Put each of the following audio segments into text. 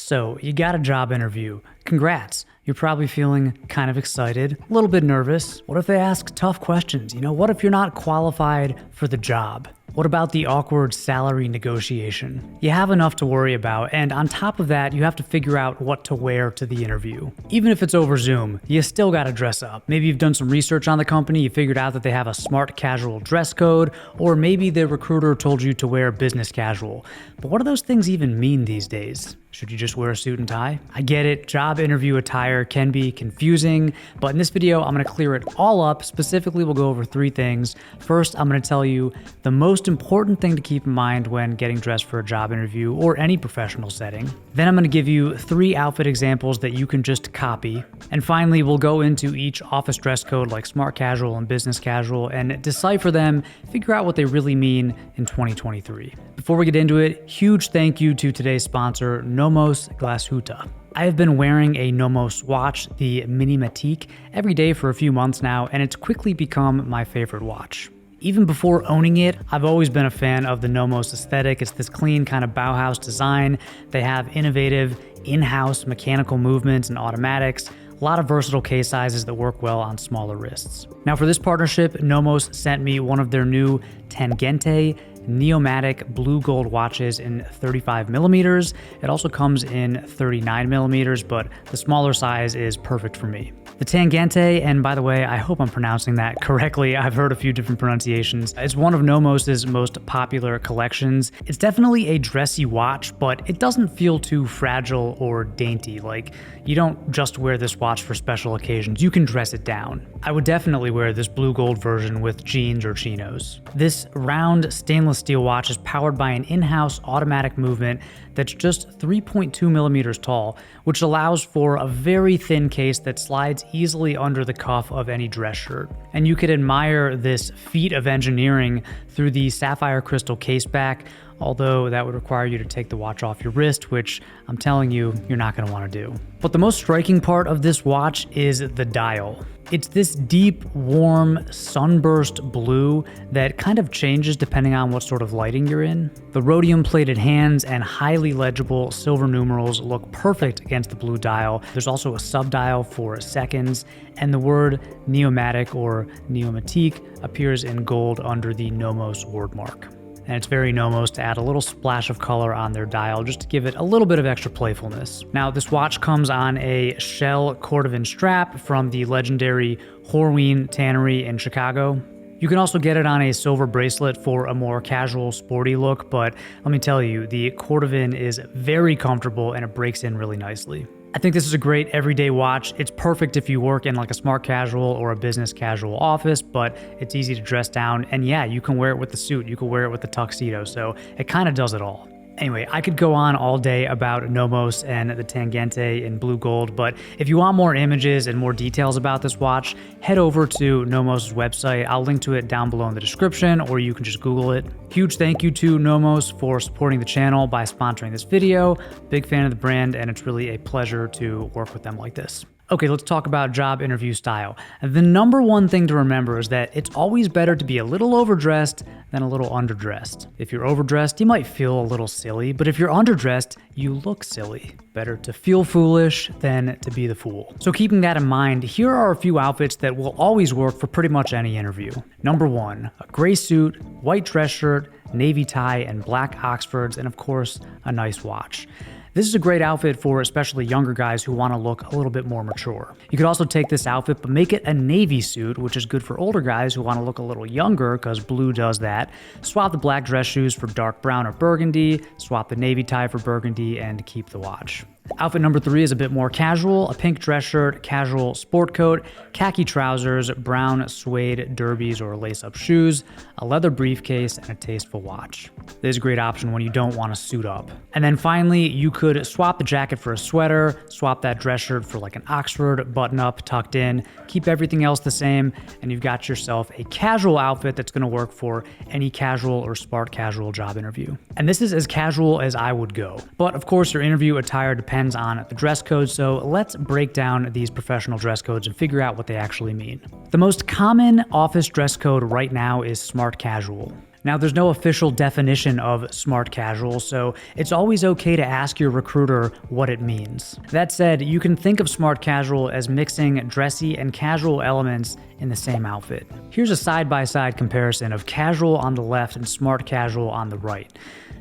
So, you got a job interview. Congrats. You're probably feeling kind of excited, a little bit nervous. What if they ask tough questions? What if you're not qualified for the job? What about the awkward salary negotiation? You have enough to worry about, and on top of that, you have to figure out what to wear to the interview. Even if it's over Zoom, you still gotta dress up. Maybe you've done some research on the company, you figured out that they have a smart casual dress code, or maybe the recruiter told you to wear business casual. But what do those things even mean these days? Should you just wear a suit and tie? I get it, job interview attire can be confusing, but in this video, I'm gonna clear it all up. Specifically, we'll go over 3 things. First, I'm gonna tell you the most important thing to keep in mind when getting dressed for a job interview or any professional setting. Then I'm gonna give you 3 outfit examples that you can just copy. And finally, we'll go into each office dress code like smart casual and business casual and decipher them, figure out what they really mean in 2023. Before we get into it, huge thank you to today's sponsor, Nomos Glashütte. I have been wearing a Nomos watch, the Minimatique, every day for a few months now, and it's quickly become my favorite watch. Even before owning it, I've always been a fan of the Nomos aesthetic. It's this clean kind of Bauhaus design. They have innovative in-house mechanical movements and automatics, a lot of versatile case sizes that work well on smaller wrists. Now for this partnership, Nomos sent me one of their new Tangente Neomatic blue gold watches in 35 millimeters. It also comes in 39 millimeters, but the smaller size is perfect for me. The Tangente, and by the way, I hope I'm pronouncing that correctly. I've heard a few different pronunciations. It's one of Nomos's most popular collections. It's definitely a dressy watch, but it doesn't feel too fragile or dainty. Like, you don't just wear this watch for special occasions. You can dress it down. I would definitely wear this blue gold version with jeans or chinos. This round stainless steel watch is powered by an in-house automatic movement that's just 3.2 millimeters tall, which allows for a very thin case that slides easily under the cuff of any dress shirt. And you could admire this feat of engineering through the sapphire crystal case back, although that would require you to take the watch off your wrist, which I'm telling you, you're not going to want to do. But the most striking part of this watch is the dial. It's this deep, warm, sunburst blue that kind of changes depending on what sort of lighting you're in. The rhodium-plated hands and highly legible silver numerals look perfect against the blue dial. There's also a sub-dial for seconds, and the word Neomatic or Neomatique appears in gold under the Nomos wordmark. And it's very Nomos to add a little splash of color on their dial just to give it a little bit of extra playfulness. Now, this watch comes on a shell cordovan strap from the legendary Horween Tannery in Chicago. You can also get it on a silver bracelet for a more casual, sporty look, but let me tell you, the cordovan is very comfortable and it breaks in really nicely. I think this is a great everyday watch. It's perfect if you work in like a smart casual or a business casual office, but it's easy to dress down. And yeah, you can wear it with the suit, you can wear it with the tuxedo, so it kind of does it all. Anyway, I could go on all day about Nomos and the Tangente in blue gold, but if you want more images and more details about this watch, head over to Nomos' website. I'll link to it down below in the description, or you can just Google it. Huge thank you to Nomos for supporting the channel by sponsoring this video. Big fan of the brand, and it's really a pleasure to work with them like this. Okay, let's talk about job interview style. The number one thing to remember is that it's always better to be a little overdressed than a little underdressed. If you're overdressed, you might feel a little silly, but if you're underdressed, you look silly. Better to feel foolish than to be the fool. So keeping that in mind, here are a few outfits that will always work for pretty much any interview. Number 1, a gray suit, white dress shirt, navy tie, and black Oxfords, and of course, a nice watch. This is a great outfit for especially younger guys who want to look a little bit more mature. You could also take this outfit but make it a navy suit, which is good for older guys who want to look a little younger because blue does that. Swap the black dress shoes for dark brown or burgundy, swap the navy tie for burgundy, and keep the watch. Outfit number 3 is a bit more casual, a pink dress shirt, casual sport coat, khaki trousers, brown suede derbies or lace-up shoes, a leather briefcase, and a tasteful watch. This is a great option when you don't want to suit up. And then finally, you could swap the jacket for a sweater, swap that dress shirt for like an Oxford button-up tucked in, keep everything else the same, and you've got yourself a casual outfit that's going to work for any casual or smart casual job interview. And this is as casual as I would go. But of course, your interview attire depends on the dress code, so let's break down these professional dress codes and figure out what they actually mean. The most common office dress code right now is smart casual. Now, there's no official definition of smart casual, so it's always okay to ask your recruiter what it means. That said, you can think of smart casual as mixing dressy and casual elements in the same outfit. Here's a side-by-side comparison of casual on the left and smart casual on the right.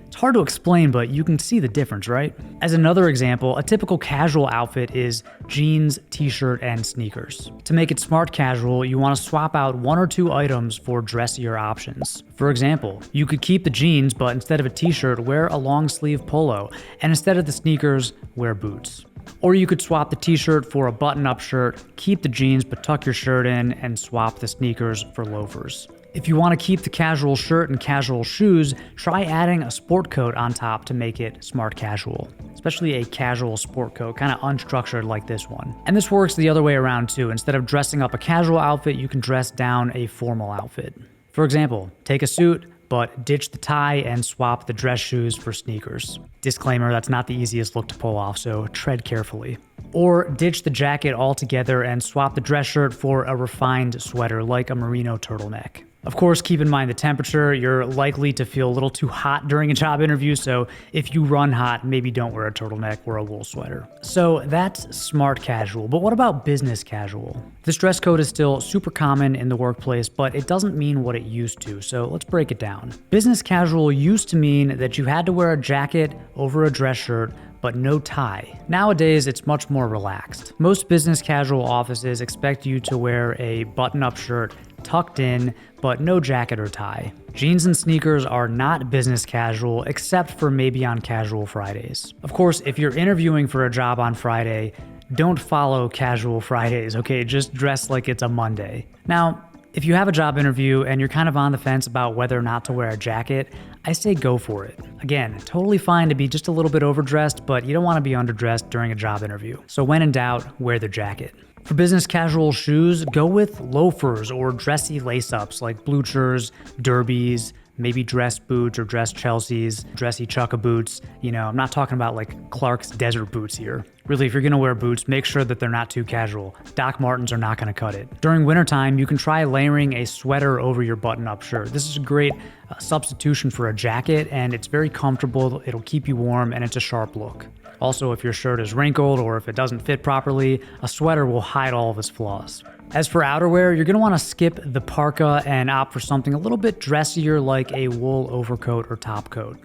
It's hard to explain, but you can see the difference, right? As another example, a typical casual outfit is jeans, t-shirt, and sneakers. To make it smart casual, you want to swap out one or two items for dressier options. For example, you could keep the jeans, but instead of a t-shirt, wear a long sleeve polo, and instead of the sneakers, wear boots. Or you could swap the t-shirt for a button-up shirt, keep the jeans but tuck your shirt in, and swap the sneakers for loafers. If you want to keep the casual shirt and casual shoes, try adding a sport coat on top to make it smart casual. Especially a casual sport coat, kind of unstructured like this one. And this works the other way around too. Instead of dressing up a casual outfit, you can dress down a formal outfit. For example, take a suit, but ditch the tie and swap the dress shoes for sneakers. Disclaimer, that's not the easiest look to pull off, so tread carefully. Or ditch the jacket altogether and swap the dress shirt for a refined sweater like a merino turtleneck. Of course, keep in mind the temperature. You're likely to feel a little too hot during a job interview, so if you run hot, maybe don't wear a turtleneck or a wool sweater. So that's smart casual, but what about business casual? This dress code is still super common in the workplace, but it doesn't mean what it used to, so let's break it down. Business casual used to mean that you had to wear a jacket over a dress shirt, but no tie. Nowadays, it's much more relaxed. Most business casual offices expect you to wear a button-up shirt tucked in, but no jacket or tie. Jeans and sneakers are not business casual, except for maybe on casual Fridays. Of course, if you're interviewing for a job on Friday, don't follow casual Fridays, okay? Just dress like it's a Monday. Now, if you have a job interview and you're kind of on the fence about whether or not to wear a jacket, I say go for it. Again, totally fine to be just a little bit overdressed, but you don't want to be underdressed during a job interview. So when in doubt, wear the jacket. For business casual shoes, go with loafers or dressy lace-ups like Bluchers, derbies, maybe dress boots or dress Chelseas, dressy chukka boots. You know, I'm not talking about like Clark's desert boots here. Really, if you're gonna wear boots, make sure that they're not too casual. Doc Martens are not gonna cut it. During wintertime, you can try layering a sweater over your button-up shirt. This is a great substitution for a jacket, and it's very comfortable, it'll keep you warm, and it's a sharp look. Also, if your shirt is wrinkled or if it doesn't fit properly, a sweater will hide all of its flaws. As for outerwear, you're going to want to skip the parka and opt for something a little bit dressier like a wool overcoat or top coat.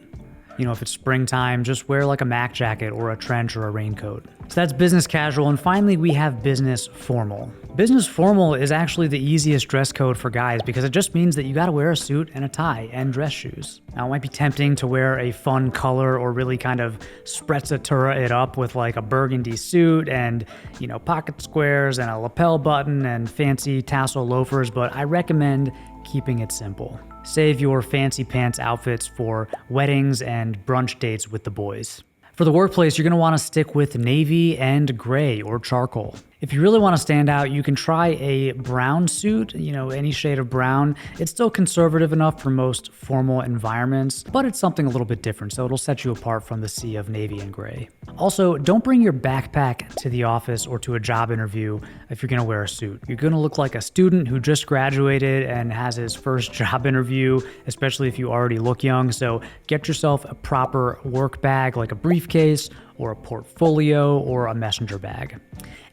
You know, if it's springtime, just wear like a Mac jacket or a trench or a raincoat. So that's business casual, and finally we have business formal. Business formal is actually the easiest dress code for guys because it just means that you gotta wear a suit and a tie and dress shoes. Now, it might be tempting to wear a fun color or really kind of sprezzatura it up with like a burgundy suit and, you know, pocket squares and a lapel button and fancy tassel loafers, but I recommend keeping it simple. Save your fancy pants outfits for weddings and brunch dates with the boys. For the workplace, you're going to want to stick with navy and gray or charcoal. If you really want to stand out, you can try a brown suit, you know, any shade of brown. It's still conservative enough for most formal environments, but it's something a little bit different, so it'll set you apart from the sea of navy and gray. Also, don't bring your backpack to the office or to a job interview if you're going to wear a suit. You're going to look like a student who just graduated and has his first job interview, especially if you already look young, so get yourself a proper work bag like a briefcase or a portfolio or a messenger bag.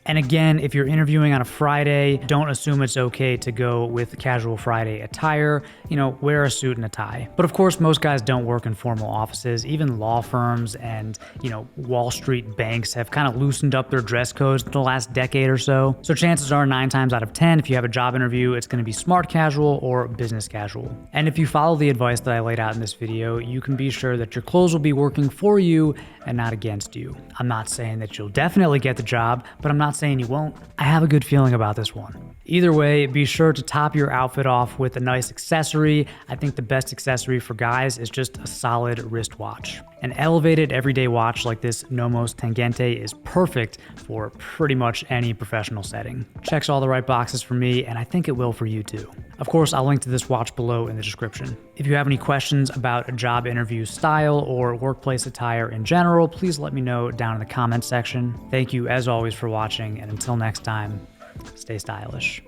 And again, if you're interviewing on a Friday, don't assume it's okay to go with casual Friday attire. You know, wear a suit and a tie. But of course, most guys don't work in formal offices. Even law firms and, you know, Wall Street banks have kind of loosened up their dress codes in the last decade or so. So chances are 9 times out of 10, if you have a job interview, it's going to be smart casual or business casual. And if you follow the advice that I laid out in this video, you can be sure that your clothes will be working for you and not against you. I'm not saying that you'll definitely get the job, but I'm not saying you won't. I have a good feeling about this one. Either way, be sure to top your outfit off with a nice accessory. I think the best accessory for guys is just a solid wristwatch. An elevated everyday watch like this Nomos Tangente is perfect for pretty much any professional setting. Checks all the right boxes for me, and I think it will for you too. Of course, I'll link to this watch below in the description. If you have any questions about a job interview style or workplace attire in general, please let me know down in the comments section. Thank you as always for watching, and until next time, stay stylish.